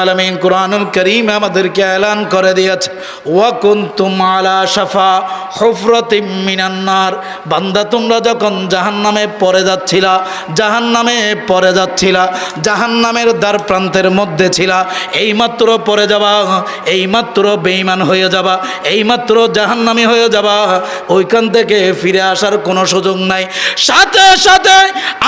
আলামিন কুরআনুল কারীম আমাদেরকে এলান করে দিয়েছে, ওয়া কুনতুম আলা শাফা হুফরাতিম মিনান নার। বান্দা, তোমরা যখন জাহান্নামে পড়ে যাচ্ছিলা, জাহান্নামের দ্বার প্রান্তের মধ্যে ছিলা, এইমাত্র পড়ে যাবা, এইমাত্র বেঈমান হয়ে যাবা, এইমাত্র জাহান্নামী হয়ে যাবা, ওইখান থেকে ফিরে আসার কোনো সুযোগ নাই। সাথে সাথে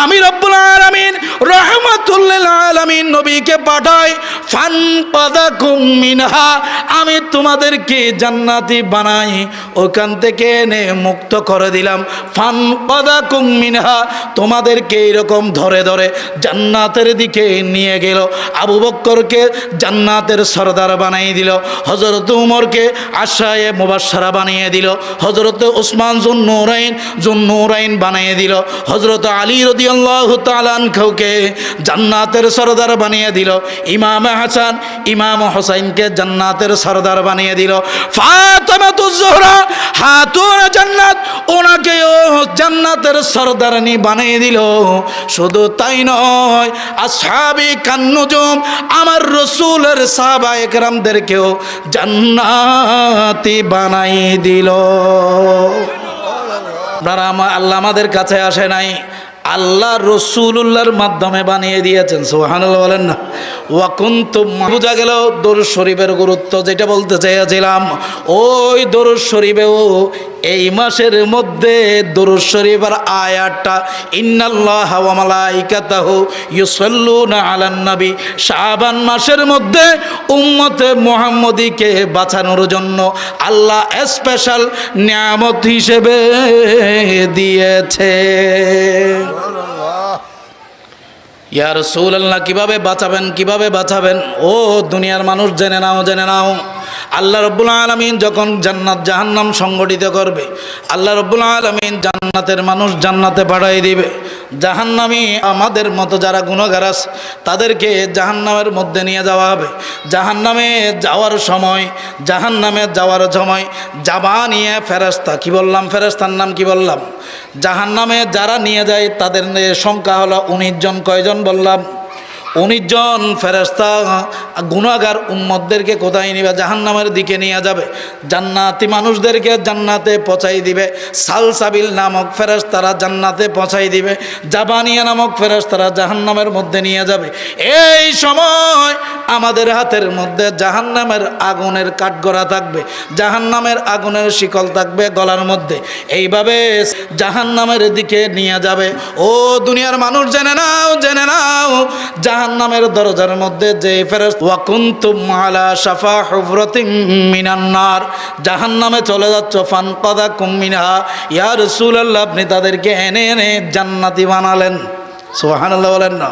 আমি রব্বুল আলামিন রাহমাতুল লিল আলামিন নবীকে পাঠাই, ফানকাযাকুম মিনহা, আমি তোমাদেরকে জান্নাতি বানাই, ওখান থেকে এনে মুক্ত করে দিলাম। ফানকাযাকুম মিনহা, তোমাদেরকে এরকম ধরে ধরে জান্নাতের দিকে নিয়ে গেল। আবু বকরকে জান্নাতের সরদার বানিয়ে দিল, হযরত উমরকে আশায়ে মুবাশশারা বানিয়ে দিল, হযরত উসমান যুন্নুরাইন বানিয়ে দিল, হযরত আলী রাদিয়াল্লাহু তাআলা আনহুকে জান্নাতের সরদার বানিয়ে দিল, ইমাম হাসান ইমাম হুসাইনকে জান্নাতের সরদার বানিয়ে দিল, ফাতেমাতুজ জোহরা খাতুন জান্নাত, ওনাকেও জান্নাতের সরদারনি বানিয়ে দিল। শুধু তাই নয়, আসহাবে কান্নুজুম, আমার রাসূলের সাহাবায়ে কেরামদেরকেও জান্নাতি বানিয়ে দিল। আল্লাহ আমাদের কাছে আসে নাই, আল্লাহ রাসূলুল্লাহর মাধ্যমে বানিয়ে দিয়েছেন। সুবহানাল্লাহ বলেন না। ওয়া কুনতুম, বুঝা গেল দরুদ শরীফের গুরুত্ব। যেটা বলতে চেয়েছিলাম, ওই দরুদ শরীফেও এই মাসের মধ্যে দরুদ শরীফের আয়াতটা, ইন্নাল্লাহা ওয়া মালাইকাতাহু ইউসাল্লুনা আলান নবী, শাবান মাসের মধ্যে উম্মতে মুহাম্মদীকে বাঁচানোর জন্য আল্লাহ স্পেশাল নিয়ামত হিসেবে দিয়েছে। ইয়া রাসূলুল্লাহ, কিভাবে বাঁচাবেন? ও দুনিয়ার মানুষ, জেনে নাও, আল্লাহ রাব্বুল আলামিন যখন জান্নাত জাহান্নাম সংগঠিত করবে, আল্লাহ রাব্বুল আলামিন জান্নাতের মানুষ জান্নাতে পাঠিয়ে দিবে। জাহান্নামী আমাদের মতো যারা গুনাহগার আছে তাদেরকে জাহান্নামের মধ্যে নিয়ে যাওয়া হবে। জাহান্নামে যাওয়ার সময় যাবা নিয়ে ফেরেশতা, কি বললাম, ফেরেশতার নাম কি বললাম? জাহান্নামে যারা নিয়ে যায় তাদের সংখ্যা হলো 19 জন। কয়জন বললাম? 19 জন ফেরেশতা গুনাহগার উম্মতদেরকে কোথায় নিবে? জাহান্নামের দিকে নিয়ে যাবে। জান্নাতি মানুষদেরকে জান্নাতে পৌঁছাই দিবে। সালসাবিল নামক ফেরেশতারা জান্নাতে পৌঁছাই দিবে। জাবানিয়া নামক ফেরেশতারা জাহান্নামের মধ্যে নিয়ে যাবে। এই সময় আমাদের হাতের মধ্যে জাহান্নামের আগুনের কাঠগড়া থাকবে, জাহান্নামের আগুনের শিকল থাকবে গলার মধ্যে। এইভাবে জাহান্নামের দিকে নিয়ে যাবে। ও দুনিয়ার মানুষ, জেনে নাও, জাহান্নামের দরজার মধ্যে যে ফেরেশতা, ওয়া কুনতুম আলা শাফা হুফরাতিম মিনান নার, জাহান্নামে চলে যাচ্ছ, ফানকাযাকুম মিনহা, ইয়া রাসূলুল্লাহ, আপনি তাদেরকে এনে জান্নাতি বানালেন। সুবহানাল্লাহ বলেন না।